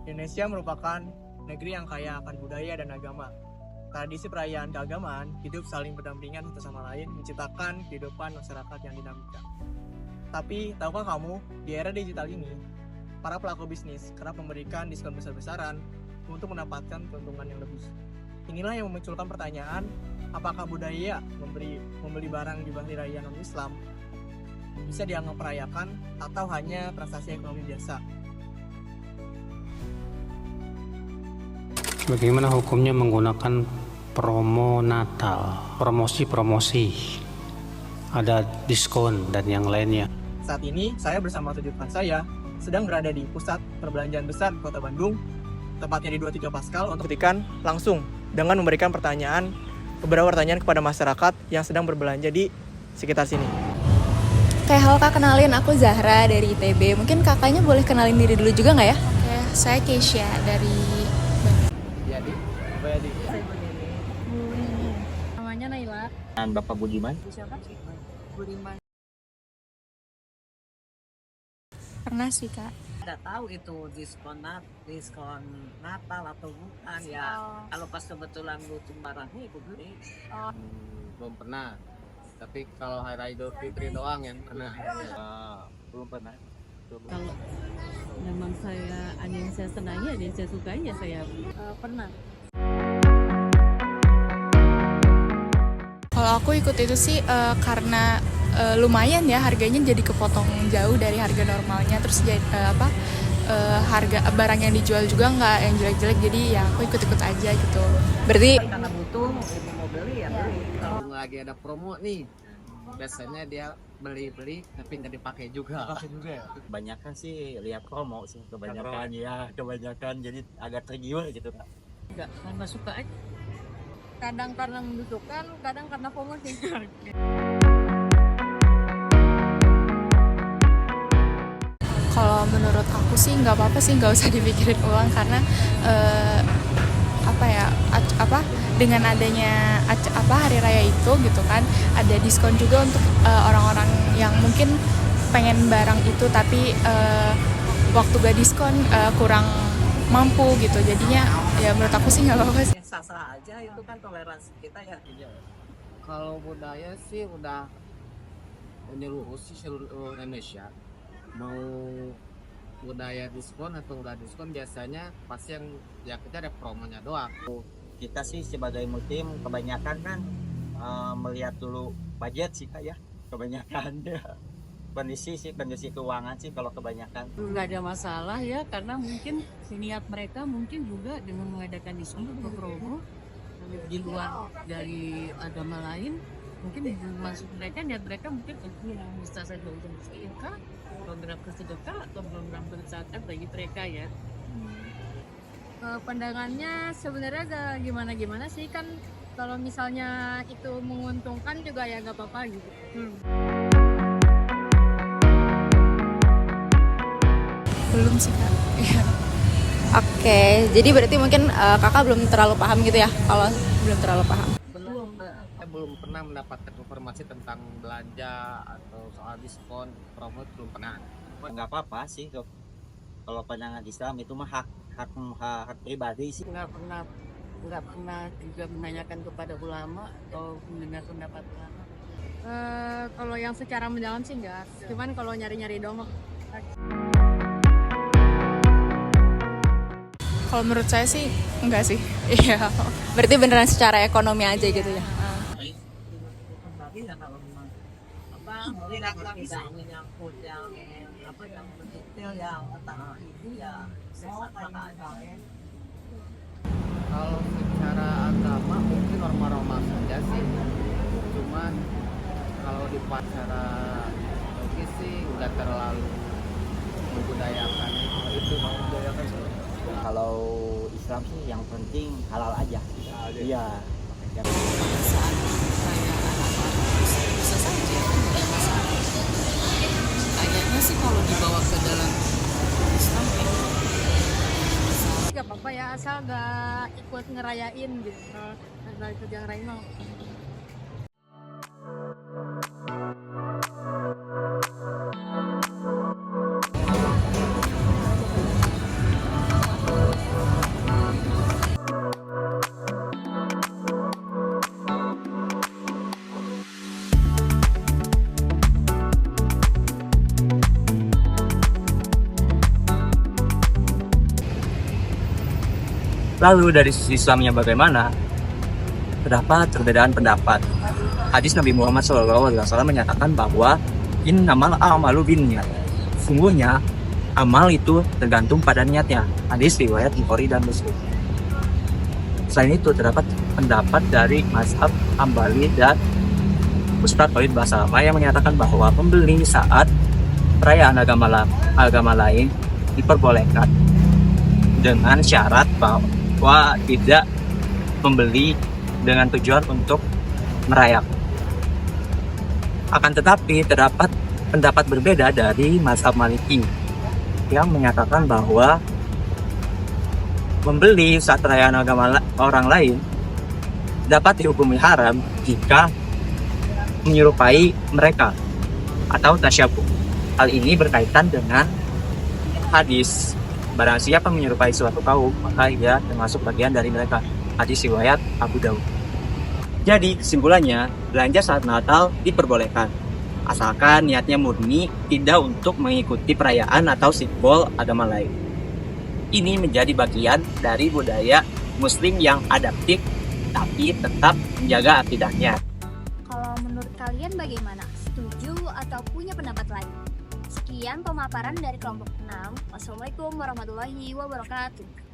Indonesia merupakan negeri yang kaya akan budaya dan agama. Tradisi perayaan keagamaan hidup saling berdampingan satu sama lain, menciptakan kehidupan masyarakat yang dinamika. Tapi, tahukah kamu, di era digital ini, para pelaku bisnis kerap memberikan diskon besar-besaran untuk mendapatkan keuntungan yang lebih. Inilah yang memunculkan pertanyaan, apakah budaya membeli barang di hari raya non-Islam bisa dianggap merayakan atau hanya transaksi ekonomi biasa? Bagaimana hukumnya menggunakan promo Natal, promosi, ada diskon dan yang lainnya? Saat ini, saya bersama 7 rekan saya sedang berada di pusat perbelanjaan besar di Kota Bandung, tepatnya di 23 Pascal, untuk buktikan langsung dengan memberikan beberapa pertanyaan kepada masyarakat yang sedang berbelanja di sekitar sini. Kayak halo kak, kenalin aku Zahra dari ITB. Mungkin kakaknya boleh kenalin diri dulu juga nggak ya? Oke, saya Keisha dari Yadi. namanya Naila. Dan Bapak Budiman. Siapa? Budiman. Pernah sih kak. Tidak tahu itu diskon Natal atau bukan ya. Kalau pas kebetulan butuh barangnya aku beli. Belum pernah. Tapi kalau hari raya Idul Fitri doang yang pernah. Belum pernah. Kalau memang ada yang saya senangi, ada yang saya sukai ya saya Pernah. Kalau aku ikut itu sih karena lumayan ya harganya, jadi kepotong jauh dari harga normalnya. Terus harga barang yang dijual juga nggak yang jelek-jelek, jadi ya aku ikut-ikut aja gitu. Berarti karena butuh mau beli ya beli. Kalau lagi ada promo nih, biasanya dia beli tapi nggak dipakai juga. Kebanyakan sih lihat promo sih, kebanyakan jadi agak tergiur gitu. Enggak, karena suka aja. Kadang karena membutuhkan, kadang karena promosi. kalau menurut aku sih nggak apa-apa sih, nggak usah dipikirin uang karena dengan adanya hari raya itu gitu kan, ada diskon juga untuk orang-orang yang mungkin pengen barang itu tapi waktu gak diskon kurang mampu gitu, jadinya ya menurut aku sih nggak apa-apa sih. Sah-sah aja, itu kan toleransi kita ya. Kalau budaya sih udah menyeluruh sih seluruh Indonesia. Mau budaya diskon atau udah diskon, biasanya pasti yang kita ada promonya doang. Kita sih sebagai muslim kebanyakan kan melihat dulu budget sih kak ya, kebanyakan kondisi keuangan sih kalau kebanyakan. Nggak ada masalah ya, karena mungkin niat mereka mungkin juga dengan mengadakan diskon atau promo di luar dari agama lain, mungkin maksud mereka, niat mereka mungkin bisa saja untuk sedekah, program kesedekah atau program berzakat bagi mereka ya. Pandangannya sebenarnya gak gimana-gimana sih, kan kalau misalnya itu menguntungkan juga ya nggak apa-apa gitu. Belum sih kak. Oke, jadi berarti mungkin kakak belum terlalu paham gitu ya, kalau belum terlalu paham. Saya belum pernah mendapatkan informasi tentang belanja atau soal diskon promo, belum pernah. Nggak apa-apa sih kalau pandangan Islam itu mah hak pribadi sih. Nggak pernah juga menanyakan kepada ulama atau mendengar pendapat ulama. Kalau yang secara mendalam sih enggak, cuman kalau nyari-nyari doang. Kalau menurut saya sih enggak sih. Iya. Berarti beneran secara ekonomi aja gitu ya. Tapi ya kalau memang tidak menyangkut yang detail yang otak itu ya sah-sah aja. Kalau secara agama mungkin normal-normal saja sih, cuman kalau di secara logis sih nggak terlalu membudayakan itu. Kalau Islam sih yang penting halal aja. Iya. Saat perayaan apa bisa saja, tidak masalah. Kayaknya sih kalau dibawa ke dalam Islam Gak apa-apa ya, asal gak ikut ngerayain gitu. Gak ikut yang ngerayain mau. Lalu dari sisi Islamnya bagaimana? Terdapat perbedaan pendapat. Hadis Nabi Muhammad SAW menyatakan bahwa innamal a'malu binniyat. Sungguhnya amal itu tergantung pada niatnya. Hadis riwayat Bukhari dan Muslim. Selain itu terdapat pendapat dari mazhab Hambali dan Ustadz Khalid Basalamah yang menyatakan bahwa pembeli saat perayaan agama lain diperbolehkan dengan syarat bahwa tidak membeli dengan tujuan untuk merayakan. Akan tetapi terdapat pendapat berbeda dari mazhab Maliki yang menyatakan bahwa membeli saat perayaan agama orang lain dapat dihukumi haram jika menyerupai mereka atau tasyabuh. Hal ini berkaitan dengan hadis, barang siapa menyerupai suatu kaum maka ia termasuk bagian dari mereka. Hadis riwayat Abu Daud. Jadi kesimpulannya, belanja saat Natal diperbolehkan asalkan niatnya murni tidak untuk mengikuti perayaan atau simbol agama lain. Ini menjadi bagian dari budaya Muslim yang adaptif tapi tetap menjaga akidahnya. Kalau menurut kalian bagaimana? Setuju atau punya pendapat lain? Sekian pemaparan dari kelompok 6. Wassalamualaikum warahmatullahi wabarakatuh.